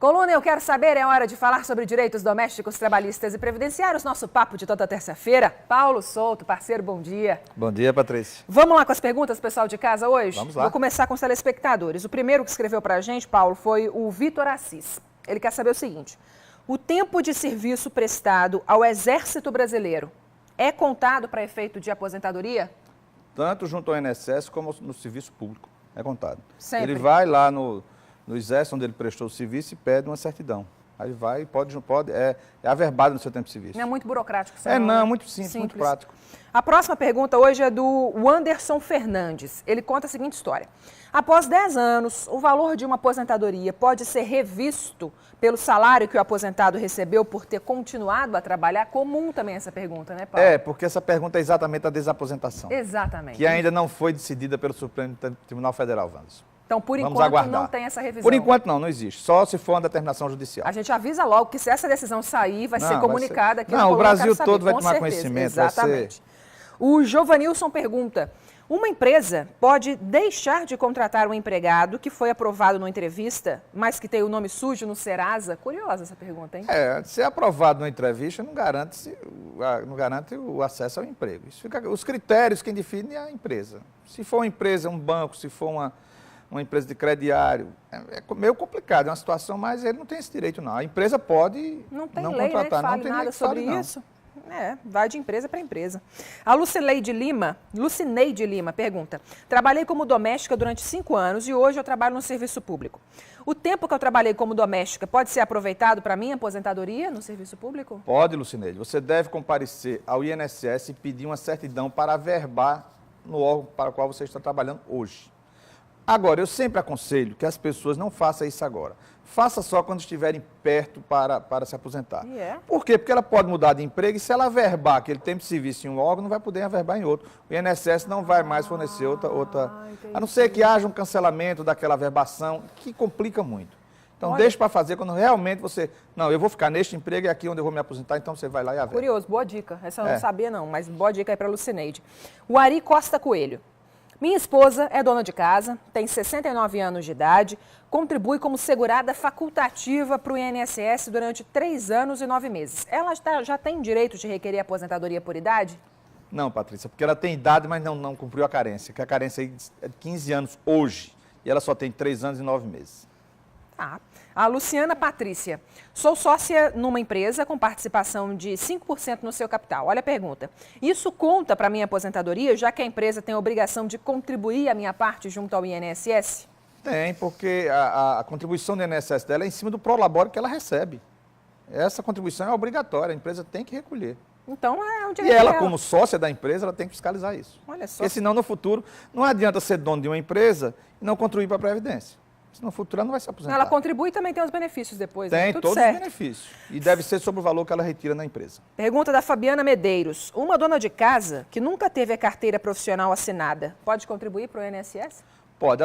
Coluna Eu Quero Saber, é hora de falar sobre direitos domésticos, trabalhistas e previdenciários. Nosso papo de toda terça-feira. Paulo Souto, parceiro, bom dia. Bom dia, Patrícia. Vamos lá com as perguntas, pessoal de casa, hoje? Vamos lá. Vou começar com os telespectadores. O primeiro que escreveu pra gente, Paulo, foi o Vitor Assis. Ele quer saber o seguinte: o tempo de serviço prestado ao Exército Brasileiro é contado para efeito de aposentadoria? Tanto junto ao INSS como no serviço público, é contado. Sempre. Ele vai lá no Exército, onde ele prestou o serviço, e pede uma certidão. Aí vai e pode, é averbado no seu tempo de serviço. Não é muito burocrático isso? Não, é muito simples, muito prático. A próxima pergunta hoje é do Wanderson Fernandes. Ele conta a seguinte história: após 10 anos, o valor de uma aposentadoria pode ser revisto pelo salário que o aposentado recebeu por ter continuado a trabalhar? Comum também essa pergunta, né, Paulo? É, porque essa pergunta é exatamente a desaposentação. Exatamente. Que ainda não foi decidida pelo Supremo Tribunal Federal, Wanderson. Então, por Vamos enquanto, aguardar. não tem essa revisão. Por enquanto não existe. Só se for uma determinação judicial. A gente avisa logo que se essa decisão sair, vai ser comunicada aqui no Não, o Coluna Eu Brasil Quero Saber, todo vai com tomar certeza. conhecimento. Exatamente. O Giovanilson pergunta: uma empresa pode deixar de contratar um empregado que foi aprovado numa entrevista, mas que tem o nome sujo no Serasa? Curiosa essa pergunta, hein? Ser aprovado numa entrevista não garante o acesso ao emprego. Isso fica, os critérios quem define é a empresa. Se for uma empresa, um banco, se for uma empresa de crediário, é meio complicado, é uma situação, mas ele não tem esse direito, não. A empresa pode não tem não lei, contratar, né, que não tem nada lei que sobre fale, isso. Vai de empresa para empresa. A Lucineide Lima pergunta: trabalhei como doméstica durante 5 anos e hoje eu trabalho no serviço público. O tempo que eu trabalhei como doméstica pode ser aproveitado para minha aposentadoria no serviço público? Pode, Lucineide. Você deve comparecer ao INSS e pedir uma certidão para averbar no órgão para o qual você está trabalhando hoje. Agora, eu sempre aconselho que as pessoas não façam isso agora. Faça só quando estiverem perto para se aposentar. Por quê? Porque ela pode mudar de emprego e se ela averbar aquele tempo de serviço em um órgão, não vai poder averbar em outro. O INSS não vai mais fornecer outra a não ser que haja um cancelamento daquela averbação, que complica muito. Então, deixe para fazer quando realmente você... Não, eu vou ficar neste emprego, é aqui onde eu vou me aposentar, então você vai lá e averba. Curioso, boa dica. Essa eu não sabia não, mas boa dica aí para a Lucineide. O Ari Costa Coelho: minha esposa é dona de casa, tem 69 anos de idade, contribui como segurada facultativa para o INSS durante 3 anos e 9 meses. Ela já tem direito de requerer aposentadoria por idade? Não, Patrícia, porque ela tem idade, mas não cumpriu a carência, que a carência é de 15 anos hoje, e ela só tem 3 anos e 9 meses. A Luciana Patrícia: sou sócia numa empresa com participação de 5% no seu capital. Olha a pergunta: isso conta para minha aposentadoria, já que a empresa tem a obrigação de contribuir a minha parte junto ao INSS? Tem, porque a contribuição do INSS dela é em cima do prolabore que ela recebe. Essa contribuição é obrigatória, a empresa tem que recolher. Então é um direito E ela, dela. como sócia da empresa, ela tem que fiscalizar isso. Olha só. Porque senão, no futuro, não adianta ser dono de uma empresa e não contribuir para a Previdência. Senão, no futuro, ela não vai se aposentar. Ela contribui e também tem os benefícios depois. Tem Tudo todos certo. os benefícios. E deve ser sobre o valor que ela retira na empresa. Pergunta da Fabiana Medeiros: uma dona de casa que nunca teve a carteira profissional assinada pode contribuir para o INSS? Pode.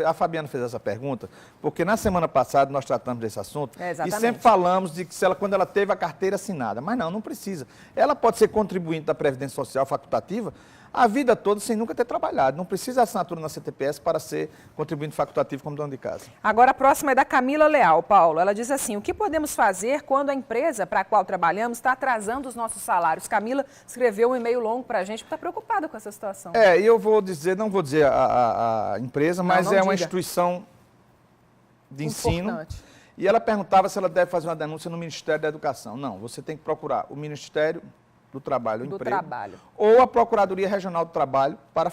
A Fabiana fez essa pergunta porque na semana passada nós tratamos desse assunto e sempre falamos de que quando ela teve a carteira assinada. Mas não precisa. Ela pode ser contribuinte da Previdência Social facultativa a vida toda sem nunca ter trabalhado. Não precisa assinatura na CTPS para ser contribuinte facultativo como dona de casa. Agora a próxima é da Camila Leal, Paulo. Ela diz assim: o que podemos fazer quando a empresa para a qual trabalhamos está atrasando os nossos salários? Camila escreveu um e-mail longo para a gente, porque está preocupada com essa situação. E eu vou dizer, não vou dizer a empresa, mas é uma instituição de ensino. Importante. E ela perguntava se ela deve fazer uma denúncia no Ministério da Educação. Não, você tem que procurar o Ministério do Trabalho, ou a Procuradoria Regional do Trabalho para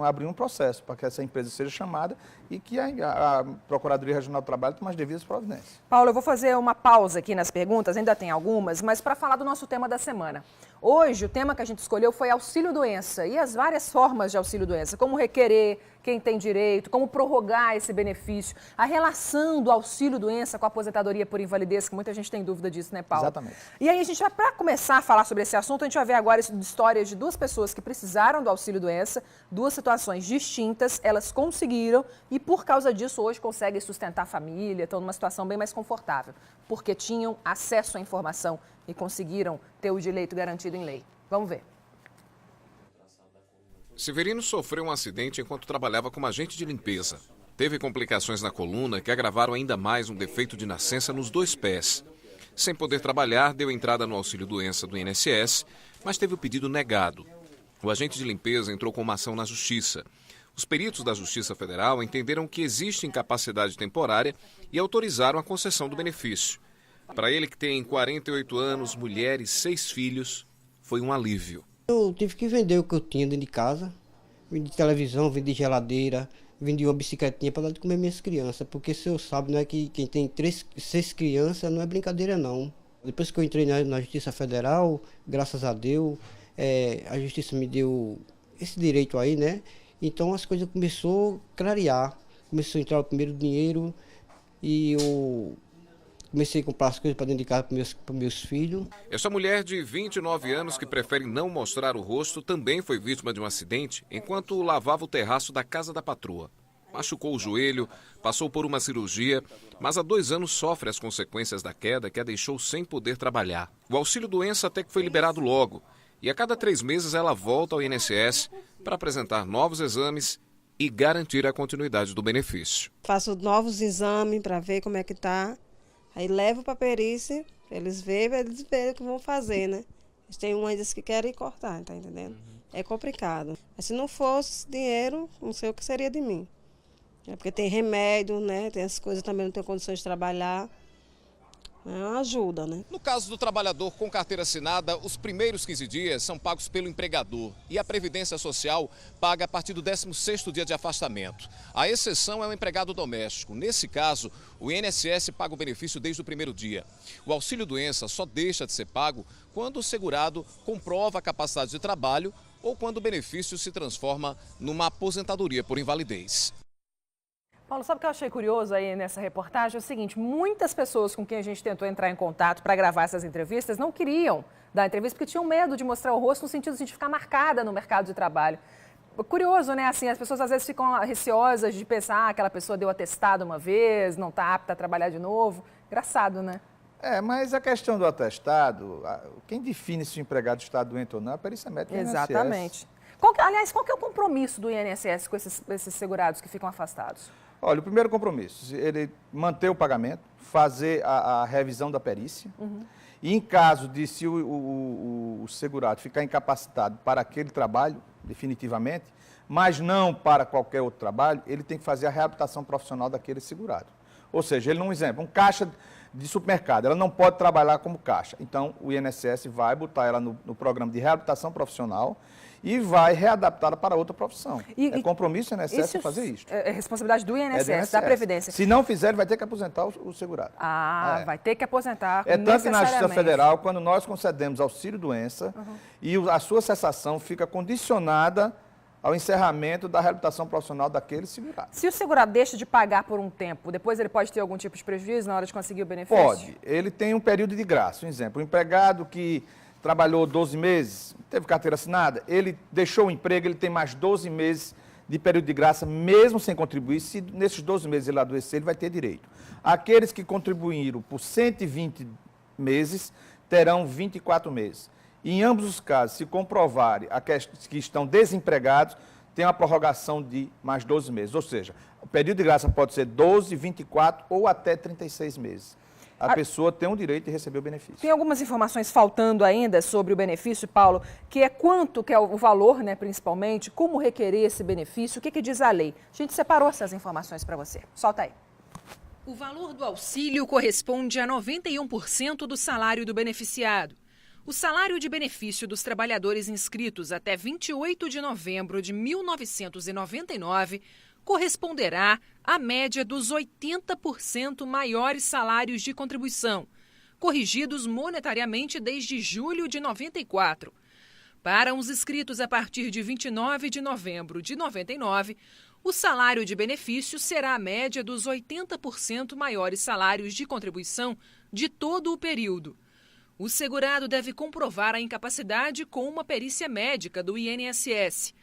abrir um processo, para que essa empresa seja chamada e que a Procuradoria Regional do Trabalho tome as devidas providências. Paulo, eu vou fazer uma pausa aqui nas perguntas, ainda tem algumas, mas para falar do nosso tema da semana. Hoje, o tema que a gente escolheu foi auxílio-doença e as várias formas de auxílio-doença, como requerer, quem tem direito, como prorrogar esse benefício, a relação do auxílio-doença com a aposentadoria por invalidez, que muita gente tem dúvida disso, né, Paulo? Exatamente. E aí, a gente vai, para começar a falar sobre esse assunto, a gente vai ver agora histórias de 2 pessoas que precisaram do auxílio-doença, 2 situações distintas, elas conseguiram e, por causa disso, hoje conseguem sustentar a família, estão numa situação bem mais confortável, porque tinham acesso à informação e conseguiram ter o direito garantido em lei. Vamos ver. Severino sofreu um acidente enquanto trabalhava como agente de limpeza. teve complicações na coluna que agravaram ainda mais um defeito de nascença nos 2 pés. Sem poder trabalhar, deu entrada no auxílio-doença do INSS, mas teve o pedido negado. O agente de limpeza entrou com uma ação na Justiça. Os peritos da Justiça Federal entenderam que existe incapacidade temporária e autorizaram a concessão do benefício. Para ele, que tem 48 anos, mulher e 6 filhos, foi um alívio. Eu tive que vender o que eu tinha dentro de casa. Vendi televisão, vendi geladeira, vendi uma bicicletinha para dar de comer minhas crianças. Porque o senhor sabe, né, que quem tem 6 crianças não é brincadeira, não. Depois que eu entrei na Justiça Federal, graças a Deus, a Justiça me deu esse direito aí, né? Então as coisas começaram a clarear. Começou a entrar o primeiro dinheiro e eu comecei a comprar as coisas para dentro de casa para meus filhos. Essa mulher de 29 anos que prefere não mostrar o rosto também foi vítima de um acidente enquanto lavava o terraço da casa da patroa. Machucou o joelho, passou por uma cirurgia, mas há 2 anos sofre as consequências da queda que a deixou sem poder trabalhar. O auxílio-doença até que foi liberado logo e a cada 3 meses ela volta ao INSS para apresentar novos exames e garantir a continuidade do benefício. Faço novos exames para ver como é que está. Aí levo para a perícia, eles veem o que vão fazer, né? Eles têm umas que querem cortar, tá entendendo? É complicado. Mas se não fosse dinheiro, não sei o que seria de mim. É porque tem remédio, né? Tem as coisas também, não tenho condições de trabalhar. É uma ajuda, né? No caso do trabalhador com carteira assinada, os primeiros 15 dias são pagos pelo empregador e a Previdência Social paga a partir do 16º dia de afastamento. A exceção é o empregado doméstico. Nesse caso, o INSS paga o benefício desde o primeiro dia. O auxílio-doença só deixa de ser pago quando o segurado comprova a capacidade de trabalho ou quando o benefício se transforma numa aposentadoria por invalidez. Paulo, sabe o que eu achei curioso aí nessa reportagem? É o seguinte, muitas pessoas com quem a gente tentou entrar em contato para gravar essas entrevistas não queriam dar entrevista porque tinham medo de mostrar o rosto no sentido de ficar marcada no mercado de trabalho. Curioso, né? Assim, as pessoas às vezes ficam receosas de pensar aquela pessoa deu atestado uma vez, não está apta a trabalhar de novo. Engraçado, né? Mas a questão do atestado, quem define se o empregado está doente ou não é a perícia médica do INSS. Exatamente. Qual que é o compromisso do INSS com esses segurados que ficam afastados? Olha, o primeiro compromisso, ele manter o pagamento, fazer a revisão da perícia. E em caso de se o segurado ficar incapacitado para aquele trabalho, definitivamente, mas não para qualquer outro trabalho, ele tem que fazer a reabilitação profissional daquele segurado. Ou seja, ele, um exemplo, um caixa de supermercado, ela não pode trabalhar como caixa. Então, o INSS vai botar ela no programa de reabilitação profissional e vai readaptá-la para outra profissão. É compromisso do INSS fazer isso. É responsabilidade do INSS, da Previdência. Se não fizer, ele vai ter que aposentar o segurado. Vai ter que aposentar tanto que na Justiça Federal, quando nós concedemos auxílio-doença, e a sua cessação fica condicionada ao encerramento da reabilitação profissional daquele segurado. Se o segurado deixa de pagar por um tempo, depois ele pode ter algum tipo de prejuízo na hora de conseguir o benefício? Pode. Ele tem um período de graça. Um exemplo, o empregado que trabalhou 12 meses, teve carteira assinada, ele deixou o emprego, ele tem mais 12 meses de período de graça, mesmo sem contribuir. Se nesses 12 meses ele adoecer, ele vai ter direito. Aqueles que contribuíram por 120 meses, terão 24 meses. E em ambos os casos, se comprovarem que estão desempregados, tem uma prorrogação de mais 12 meses. Ou seja, o período de graça pode ser 12, 24 ou até 36 meses. A pessoa tem o direito de receber o benefício. Tem algumas informações faltando ainda sobre o benefício, Paulo, que é quanto que é o valor, né, principalmente, como requerer esse benefício, o que diz a lei. A gente separou essas informações para você. Solta aí. O valor do auxílio corresponde a 91% do salário do beneficiado. O salário de benefício dos trabalhadores inscritos até 28 de novembro de 1999 corresponderá à média dos 80% maiores salários de contribuição, corrigidos monetariamente desde julho de 94. Para os inscritos a partir de 29 de novembro de 99, o salário de benefício será a média dos 80% maiores salários de contribuição de todo o período. O segurado deve comprovar a incapacidade com uma perícia médica do INSS.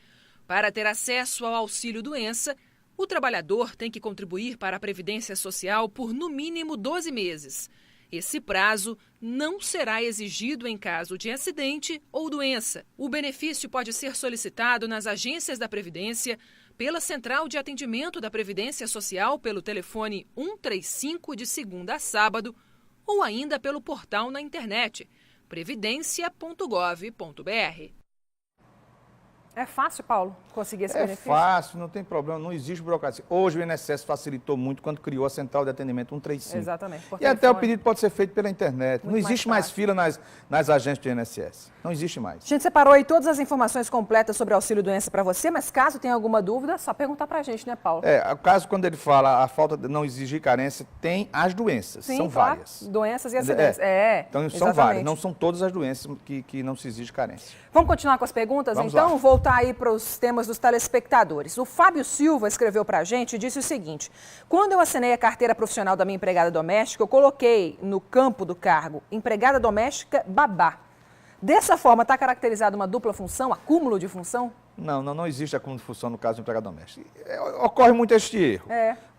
Para ter acesso ao auxílio-doença, o trabalhador tem que contribuir para a Previdência Social por no mínimo 12 meses. Esse prazo não será exigido em caso de acidente ou doença. O benefício pode ser solicitado nas agências da Previdência, pela Central de Atendimento da Previdência Social pelo telefone 135 de segunda a sábado ou ainda pelo portal na internet previdencia.gov.br. É fácil, Paulo, conseguir esse benefício? É fácil, não tem problema, não existe burocracia. Hoje o INSS facilitou muito quando criou a Central de Atendimento 135. Exatamente. E até o pedido pode ser feito pela internet. Não existe mais fila nas agências do INSS. Não existe mais. A gente separou aí todas as informações completas sobre auxílio-doença para você, mas caso tenha alguma dúvida, é só perguntar para a gente, né, Paulo? O caso quando ele fala a falta de não exigir carência, tem as doenças, Sim, são claro. várias. Doenças e acidentes. Então são várias, não são todas as doenças que não se exige carência. Vamos continuar com as perguntas? Vamos então, lá. voltar aí para os temas dos telespectadores. O Fábio Silva escreveu para a gente e disse o seguinte: quando eu assinei a carteira profissional da minha empregada doméstica, eu coloquei no campo do cargo empregada doméstica babá. Dessa forma, está caracterizada uma dupla função, acúmulo de função? Não existe acúmulo de função no caso do empregado doméstico. Ocorre muito este erro.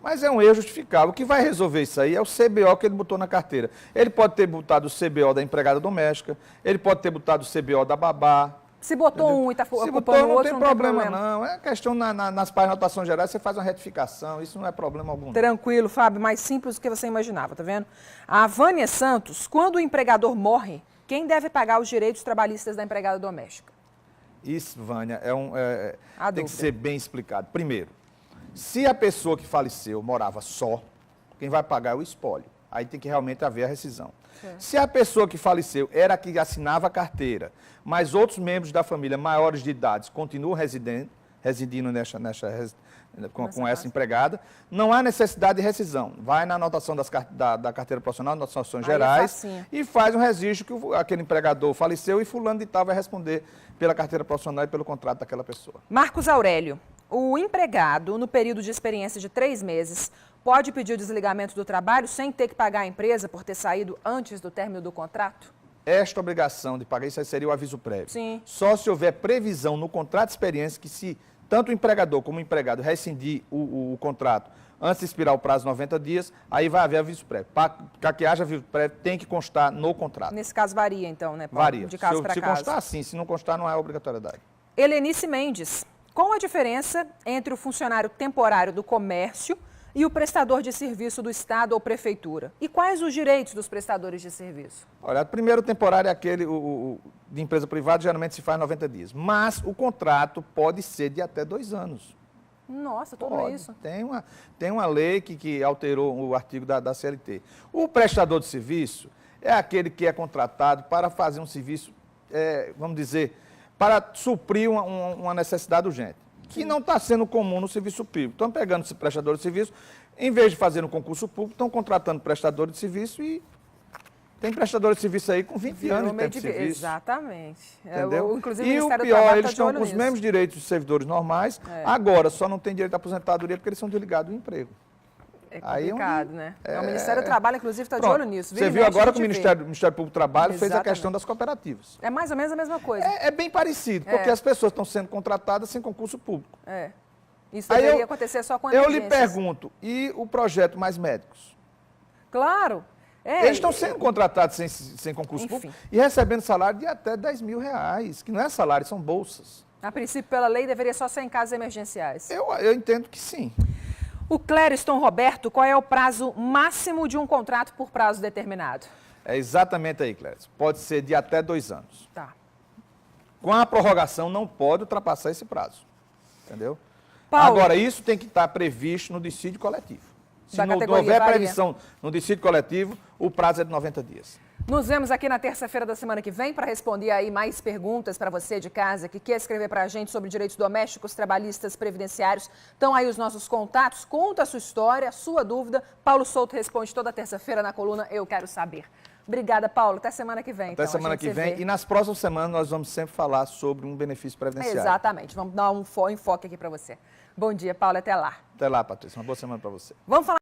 Mas é um erro justificável. O que vai resolver isso aí é o CBO que ele botou na carteira. Ele pode ter botado o CBO da empregada doméstica, ele pode ter botado o CBO da babá. Se botou um e está ocupando o outro, não tem problema, não. É questão nas páginas de anotação gerais, você faz uma retificação, isso não é problema algum. Tranquilo, Fábio, mais simples do que você imaginava, tá vendo? A Vânia Santos, quando o empregador morre, quem deve pagar os direitos trabalhistas da empregada doméstica? Isso, Vânia, tem que dúvida. ser bem explicado. Primeiro, se a pessoa que faleceu morava só, quem vai pagar é o espólio. Aí tem que realmente haver a rescisão. Se a pessoa que faleceu era a que assinava a carteira, mas outros membros da família maiores de idade continuam residindo com essa empregada, não há necessidade de rescisão. Vai na anotação da carteira profissional, nas anotações gerais, e faz um registro que aquele empregador faleceu e fulano de tal vai responder pela carteira profissional e pelo contrato daquela pessoa. Marcos Aurélio, o empregado, no período de experiência de 3 meses, pode pedir o desligamento do trabalho sem ter que pagar a empresa por ter saído antes do término do contrato? Esta obrigação de pagar, isso aí seria o aviso prévio. Sim. Só se houver previsão no contrato de experiência que se tanto o empregador como o empregado rescindir o contrato antes de expirar o prazo de 90 dias, aí vai haver aviso prévio. Para que haja aviso prévio, tem que constar no contrato. Nesse caso varia, então, né, Paulo? Varia. De caso para Se caso. constar, sim. Se não constar, não há obrigatoriedade. Helenice Mendes, qual a diferença entre o funcionário temporário do comércio e o prestador de serviço do Estado ou Prefeitura? E quais os direitos dos prestadores de serviço? Olha, primeiro o temporário é aquele de empresa privada, geralmente se faz 90 dias. Mas o contrato pode ser de até 2 anos. Nossa, tudo isso. Tem uma lei que alterou o artigo da CLT. O prestador de serviço é aquele que é contratado para fazer um serviço, vamos dizer, para suprir uma necessidade urgente, que não está sendo comum no serviço público. Estão pegando esse prestador de serviço, em vez de fazer um concurso público, estão contratando prestador de serviço e tem prestador de serviço aí com 20 anos de tempo de serviço. Exatamente. Entendeu? Inclusive, E o o Ministério do pior, Trabalho eles estão com os mesmos direitos dos servidores normais, agora só não tem direito à aposentadoria porque eles são desligados do emprego. É complicado, né? O Ministério do É. Trabalho, inclusive, está de olho nisso. Você viu agora que o Ministério Público do Trabalho fez a questão das cooperativas. É mais ou menos a mesma coisa. É bem parecido, porque as pessoas estão sendo contratadas sem concurso público. Isso deveria acontecer só com emergências. Eu lhe pergunto, e o projeto Mais Médicos? Claro. Eles estão sendo contratados sem concurso público e recebendo salário de até R$10.000, que não é salário, são bolsas. A princípio, pela lei, deveria só ser em casos emergenciais. Eu entendo que sim. O Clériston Roberto, qual é o prazo máximo de um contrato por prazo determinado? É exatamente aí, Clériston. Pode ser de até 2 anos. Tá. Com a prorrogação, não pode ultrapassar esse prazo. Entendeu? Paulo. Agora, isso tem que estar previsto no dissídio coletivo. Se Da não categoria houver varia. previsão no dissídio coletivo, o prazo é de 90 dias. Nos vemos aqui na terça-feira da semana que vem para responder aí mais perguntas para você de casa que quer escrever para a gente sobre direitos domésticos, trabalhistas, previdenciários. Estão aí os nossos contatos. Conta a sua história, a sua dúvida. Paulo Souto responde toda terça-feira na coluna Eu Quero Saber. Obrigada, Paulo. Até semana que vem. Até semana que vem. E nas próximas semanas nós vamos sempre falar sobre um benefício previdenciário. Exatamente. Vamos dar um enfoque aqui para você. Bom dia, Paulo. Até lá. Até lá, Patrícia. Uma boa semana para você. Vamos falar